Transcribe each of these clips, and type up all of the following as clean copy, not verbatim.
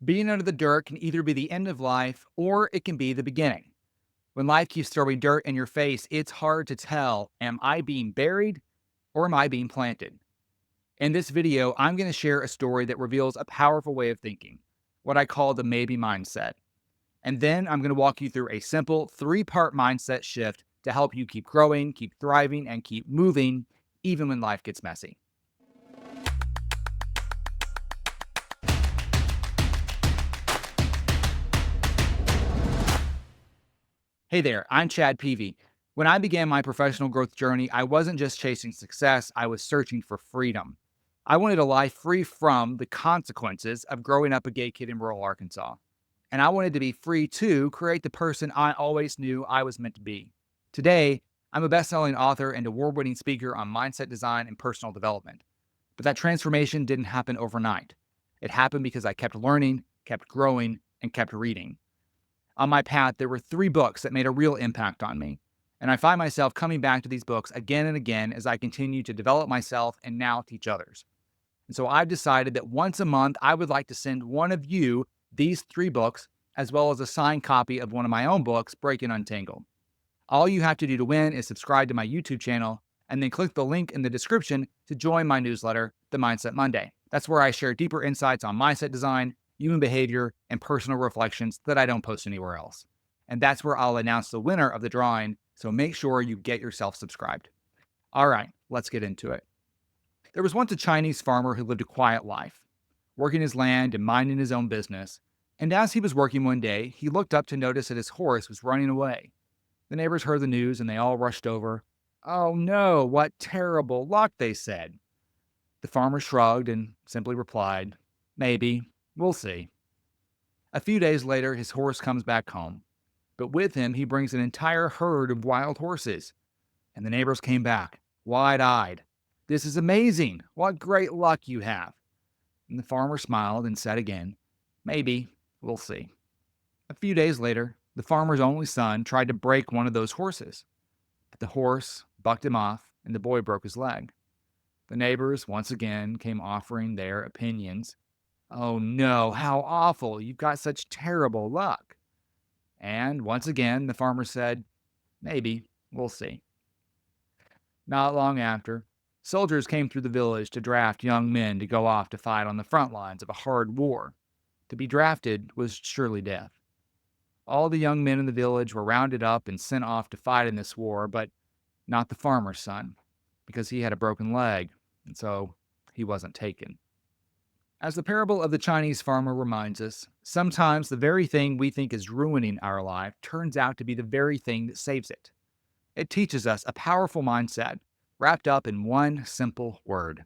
Being under the dirt can either be the end of life or it can be the beginning. When life keeps throwing dirt in your face, it's hard to tell, am I being buried or am I being planted? In this video, I'm going to share a story that reveals a powerful way of thinking, what I call the maybe mindset. And then I'm going to walk you through a simple 3-part mindset shift to help you keep growing, keep thriving, and keep moving, even when life gets messy. Hey there, I'm Chad Peevy. When I began my professional growth journey, I wasn't just chasing success, I was searching for freedom. I wanted a life free from the consequences of growing up a gay kid in rural Arkansas. And I wanted to be free to create the person I always knew I was meant to be. Today, I'm a best-selling author and award-winning speaker on mindset design and personal development. But that transformation didn't happen overnight. It happened because I kept learning, kept growing, and kept reading. On my path, there were 3 books that made a real impact on me. And I find myself coming back to these books again and again as I continue to develop myself and now teach others. And so I've decided that once a month, I would like to send one of you these 3 books, as well as a signed copy of one of my own books, Break and Untangled. All you have to do to win is subscribe to my YouTube channel and then click the link in the description to join my newsletter, The Mindset Monday. That's where I share deeper insights on mindset design, human behavior, and personal reflections that I don't post anywhere else. And that's where I'll announce the winner of the drawing, so make sure you get yourself subscribed. All right, let's get into it. There was once a Chinese farmer who lived a quiet life, working his land and minding his own business. And as he was working one day, he looked up to notice that his horse was running away. The neighbors heard the news and they all rushed over. "Oh no, what terrible luck," they said. The farmer shrugged and simply replied, "Maybe. We'll see." A few days later, his horse comes back home, but with him, he brings an entire herd of wild horses. And the neighbors came back, wide-eyed. "This is amazing. What great luck you have." And the farmer smiled and said again, "Maybe. We'll see." A few days later, the farmer's only son tried to break one of those horses, but the horse bucked him off and the boy broke his leg. The neighbors once again came offering their opinions. "Oh no, how awful. You've got such terrible luck." And once again, the farmer said, "Maybe. We'll see." Not long after, soldiers came through the village to draft young men to go off to fight on the front lines of a hard war. To be drafted was surely death. All the young men in the village were rounded up and sent off to fight in this war, but not the farmer's son, because he had a broken leg, and so he wasn't taken. As the parable of the Chinese farmer reminds us, sometimes the very thing we think is ruining our life turns out to be the very thing that saves it. It teaches us a powerful mindset wrapped up in one simple word: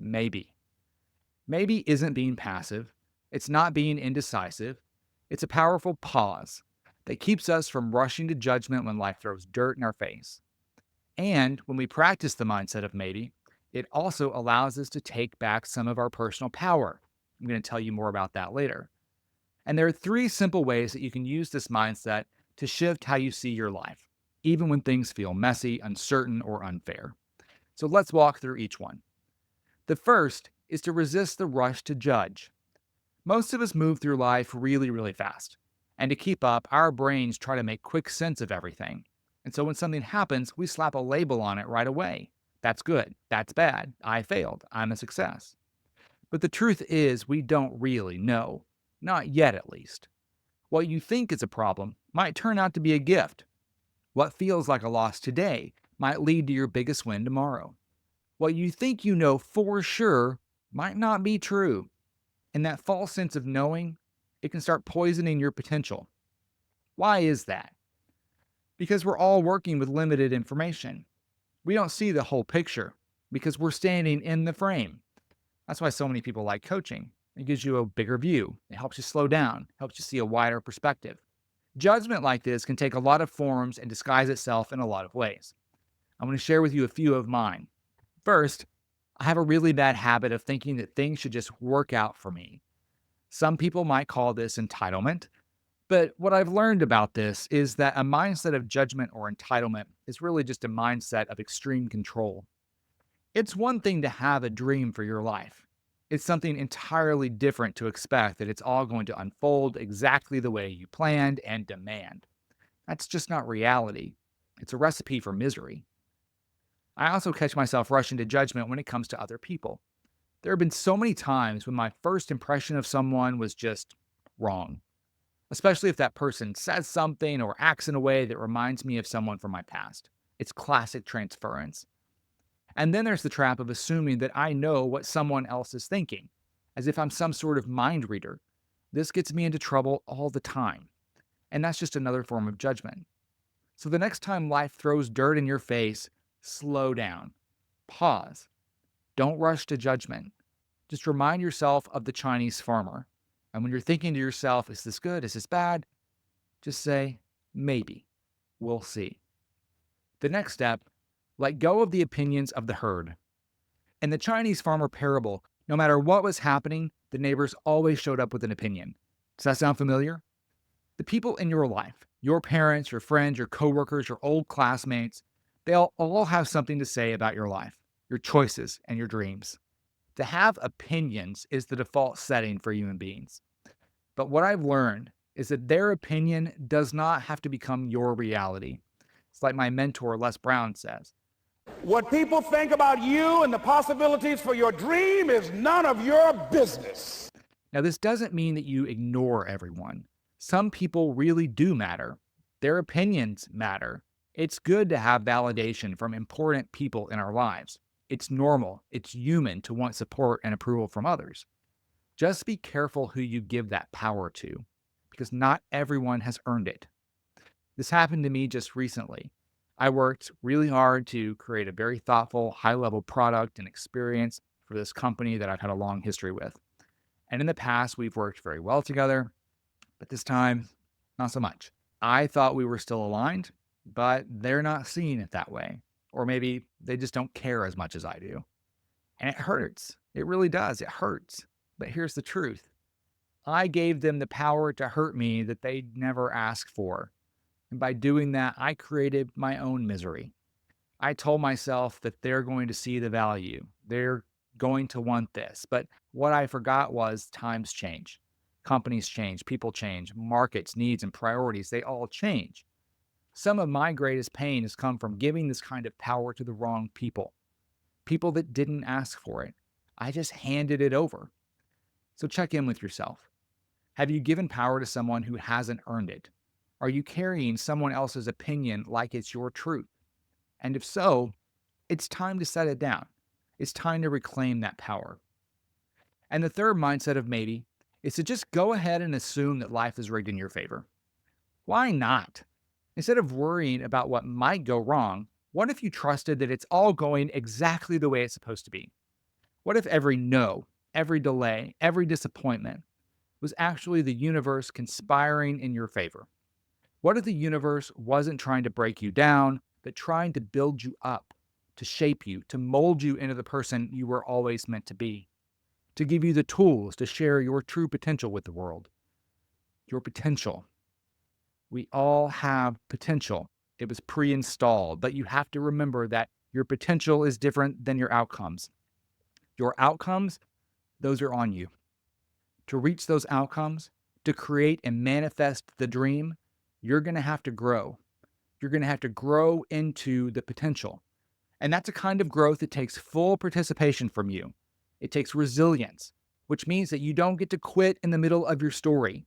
maybe. Maybe isn't being passive. It's not being indecisive. It's a powerful pause that keeps us from rushing to judgment when life throws dirt in our face. And when we practice the mindset of maybe, it also allows us to take back some of our personal power. I'm going to tell you more about that later. And there are 3 simple ways that you can use this mindset to shift how you see your life, even when things feel messy, uncertain, or unfair. So let's walk through each one. The first is to resist the rush to judge. Most of us move through life really, really fast. And to keep up, our brains try to make quick sense of everything. And so when something happens, we slap a label on it right away. That's good. That's bad. I failed. I'm a success. But the truth is, we don't really know. Not yet, at least. What you think is a problem might turn out to be a gift. What feels like a loss today might lead to your biggest win tomorrow. What you think you know for sure might not be true. And that false sense of knowing, it can start poisoning your potential. Why is that? Because we're all working with limited information. We don't see the whole picture because we're standing in the frame. That's why so many people like coaching. It gives you a bigger view. It helps you slow down, helps you see a wider perspective. Judgment like this can take a lot of forms and disguise itself in a lot of ways. I'm going to share with you a few of mine. First, I have a really bad habit of thinking that things should just work out for me. Some people might call this entitlement. But what I've learned about this is that a mindset of judgment or entitlement is really just a mindset of extreme control. It's one thing to have a dream for your life. It's something entirely different to expect that it's all going to unfold exactly the way you planned and demand. That's just not reality. It's a recipe for misery. I also catch myself rushing to judgment when it comes to other people. There have been so many times when my first impression of someone was just wrong, especially if that person says something or acts in a way that reminds me of someone from my past. It's classic transference. And then there's the trap of assuming that I know what someone else is thinking, as if I'm some sort of mind reader. This gets me into trouble all the time, and that's just another form of judgment. So the next time life throws dirt in your face, slow down, pause, don't rush to judgment. Just remind yourself of the Chinese farmer. And when you're thinking to yourself, is this good? Is this bad? Just say, maybe. We'll see. The next step, let go of the opinions of the herd. In the Chinese farmer parable, no matter what was happening, the neighbors always showed up with an opinion. Does that sound familiar? The people in your life, your parents, your friends, your coworkers, your old classmates, they'll all have something to say about your life, your choices, and your dreams. To have opinions is the default setting for human beings. But what I've learned is that their opinion does not have to become your reality. It's like my mentor, Les Brown, says. What people think about you and the possibilities for your dream is none of your business. Now, this doesn't mean that you ignore everyone. Some people really do matter. Their opinions matter. It's good to have validation from important people in our lives. It's normal, it's human to want support and approval from others. Just be careful who you give that power to, because not everyone has earned it. This happened to me just recently. I worked really hard to create a very thoughtful, high-level product and experience for this company that I've had a long history with. And in the past, we've worked very well together, but this time, not so much. I thought we were still aligned, but they're not seeing it that way. Or maybe they just don't care as much as I do. And it hurts. It really does. It hurts. But here's the truth. I gave them the power to hurt me that they'd never asked for. And by doing that, I created my own misery. I told myself that they're going to see the value. They're going to want this. But what I forgot was times change. Companies change, people change, markets, needs, and priorities, they all change. Some of my greatest pain has come from giving this kind of power to the wrong people. People that didn't ask for it. I just handed it over. So check in with yourself. Have you given power to someone who hasn't earned it? Are you carrying someone else's opinion like it's your truth? And if so, it's time to set it down. It's time to reclaim that power. And the third mindset of maybe is to just go ahead and assume that life is rigged in your favor. Why not? Instead of worrying about what might go wrong, what if you trusted that it's all going exactly the way it's supposed to be? What if every no, every delay, every disappointment was actually the universe conspiring in your favor? What if the universe wasn't trying to break you down, but trying to build you up, to shape you, to mold you into the person you were always meant to be, to give you the tools to share your true potential with the world? Your potential. We all have potential. It was pre-installed, but you have to remember that your potential is different than your outcomes. Your outcomes, those are on you. To reach those outcomes, to create and manifest the dream, you're going to have to grow. You're going to have to grow into the potential. And that's a kind of growth that takes full participation from you. It takes resilience, which means that you don't get to quit in the middle of your story.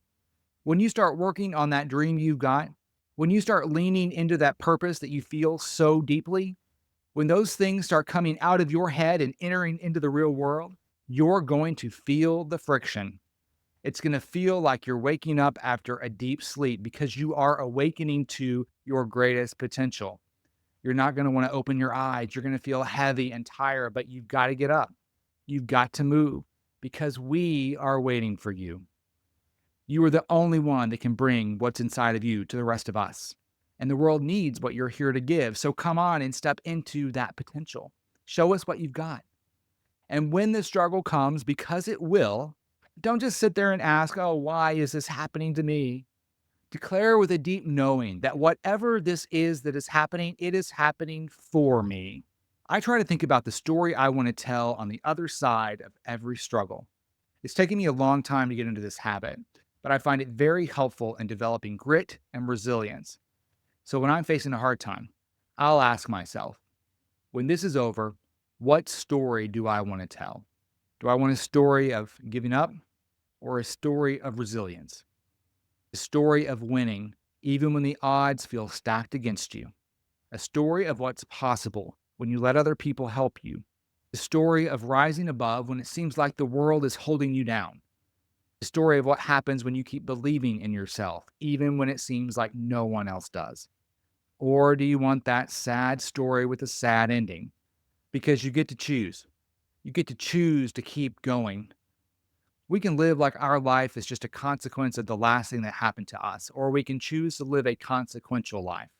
When you start working on that dream you've got, when you start leaning into that purpose that you feel so deeply, when those things start coming out of your head and entering into the real world, you're going to feel the friction. It's going to feel like you're waking up after a deep sleep because you are awakening to your greatest potential. You're not going to want to open your eyes. You're going to feel heavy and tired, but you've got to get up. You've got to move because we are waiting for you. You are the only one that can bring what's inside of you to the rest of us. And the world needs what you're here to give. So come on and step into that potential. Show us what you've got. And when the struggle comes, because it will, don't just sit there and ask, oh, why is this happening to me? Declare with a deep knowing that whatever this is that is happening, it is happening for me. I try to think about the story I want to tell on the other side of every struggle. It's taken me a long time to get into this habit, but I find it very helpful in developing grit and resilience. So when I'm facing a hard time, I'll ask myself, when this is over, what story do I want to tell? Do I want a story of giving up or a story of resilience? A story of winning, even when the odds feel stacked against you. A story of what's possible when you let other people help you. A story of rising above when it seems like the world is holding you down. A story of what happens when you keep believing in yourself, even when it seems like no one else does. Or do you want that sad story with a sad ending? Because you get to choose. You get to choose to keep going. We can live like our life is just a consequence of the last thing that happened to us, or we can choose to live a consequential life.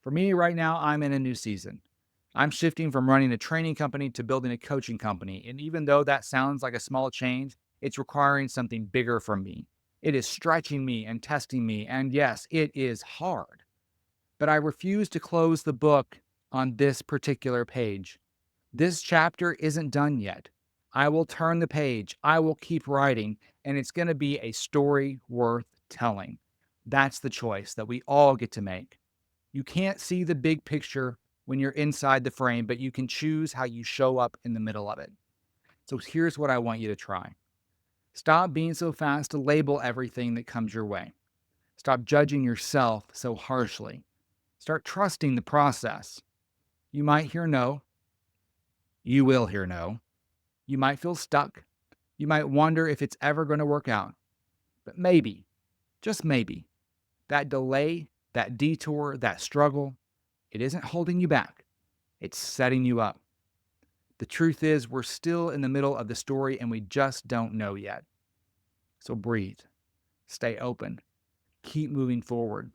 For me right now, I'm in a new season. I'm shifting from running a training company to building a coaching company. And even though that sounds like a small change, it's requiring something bigger from me. It is stretching me and testing me. And yes, it is hard. But I refuse to close the book on this particular page. This chapter isn't done yet. I will turn the page. I will keep writing, and it's going to be a story worth telling. That's the choice that we all get to make. You can't see the big picture when you're inside the frame, but you can choose how you show up in the middle of it. So here's what I want you to try. Stop being so fast to label everything that comes your way. Stop judging yourself so harshly. Start trusting the process. You might hear no. You will hear no. You might feel stuck. You might wonder if it's ever going to work out. But maybe, just maybe, that delay, that detour, that struggle, it isn't holding you back. It's setting you up. The truth is, we're still in the middle of the story and we just don't know yet. So breathe, stay open, keep moving forward.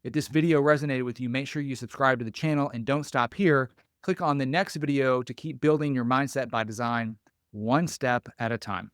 If this video resonated with you, make sure you subscribe to the channel and don't stop here. Click on the next video to keep building your mindset by design, one step at a time.